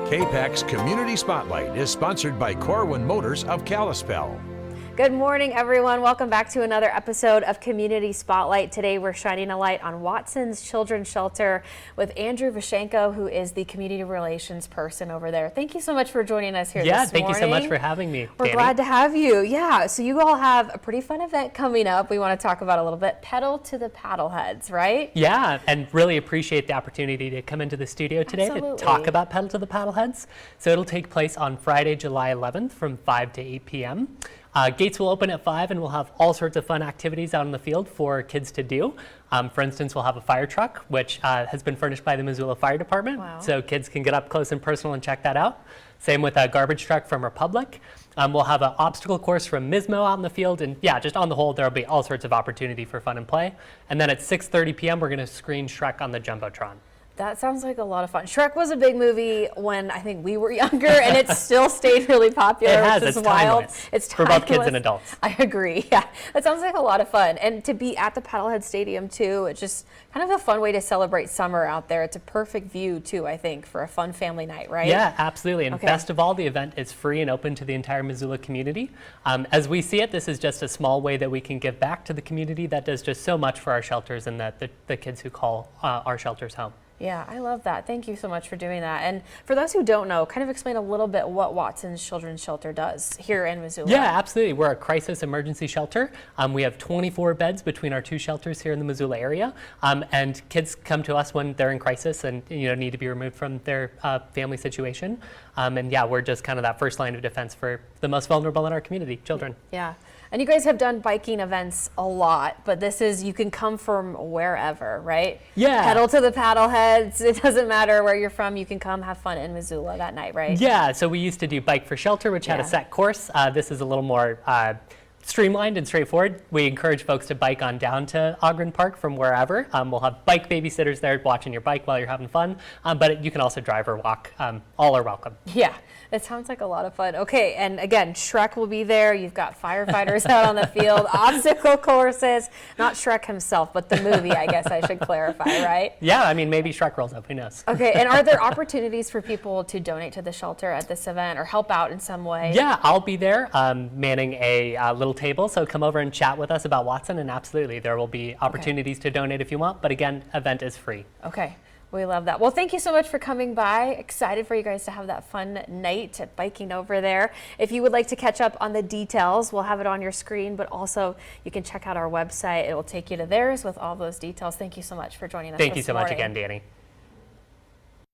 KPAX Community Spotlight is sponsored by Corwin Motors of Kalispell. Good morning, everyone. Welcome back to another episode of Community Spotlight. Today, we're shining a light on Watson's Children's Shelter with Andrew Vashenko, who is the community relations person over there. Thank you so much for joining us here this morning. Yeah, thank you so much for having me, We're Danny. glad to have you. Yeah, so you all have a pretty fun event coming up. We want to talk about a little bit. Pedal to the Paddleheads, right? Yeah, and really appreciate the opportunity to come into the studio today to talk about Pedal to the Paddleheads. So it'll take place on Friday, July 11th from 5 to 8 p.m. Gates will open at 5 and we'll have all sorts of fun activities out in the field for kids to do. For instance, we'll have a fire truck, which has been furnished by the Missoula Fire Department. Wow. So kids can get up close and personal and check that out. Same with a garbage truck from Republic. We'll have an obstacle course from Mismo out in the field. And yeah, just on the whole, there'll be all sorts of opportunity for fun and play. And then at 6:30 p.m., we're going to screen Shrek on the Jumbotron. That sounds like a lot of fun. Shrek was a big movie when I think we were younger, and it still stayed really popular. It has. Which is It's wild. timeless. It's for both kids and adults. I agree. Yeah, that sounds like a lot of fun. And to be at the Paddlehead Stadium too, it's just kind of a fun way to celebrate summer out there. It's a perfect view too, I think, for a fun family night, right? Yeah, absolutely. And best of all, the event is free and open to the entire Missoula community. As we see it, this is just a small way that we can give back to the community that does just so much for our shelters and the kids who call our shelters home. Yeah, I love that. Thank you so much for doing that. And for those who don't know, kind of explain a little bit what Watson's Children's Shelter does here in Missoula. Yeah, absolutely. We're a crisis emergency shelter. We have 24 beds between our two shelters here in the Missoula area. And kids come to us when they're in crisis and need to be removed from their family situation. And yeah, we're just kind of that first line of defense for the most vulnerable in our community, children. Yeah. And you guys have done biking events a lot, but this is, you can come from wherever, right? Yeah. Pedal to the Paddleheads. It doesn't matter where you're from. You can come have fun in Missoula that night, right? Yeah. So we used to do Bike for Shelter, which had a set course. This is a little more streamlined and straightforward. We encourage folks to bike on down to Ogren Park from wherever. We'll have bike babysitters there watching your bike while you're having fun, but you can also drive or walk. All are welcome. Yeah, it sounds like a lot of fun. Okay, and again, Shrek will be there. You've got firefighters out on the field, obstacle courses, not Shrek himself, but the movie, I guess I should clarify, right? Yeah, I mean, maybe Shrek rolls up, who knows? Okay, and are there opportunities for people to donate to the shelter at this event or help out in some way? Yeah, I'll be there manning a little table, so come over and chat with us about Watson, and absolutely, there will be opportunities to donate if you want, but again, event is free. Okay, we love that. Well, thank you so much for coming by. Excited for you guys to have that fun night at biking over there. If you would like to catch up on the details, we'll have it on your screen, but also you can check out our website. It will take you to theirs with all those details. Thank you so much for joining us Thank you this so much morning. again, Danny.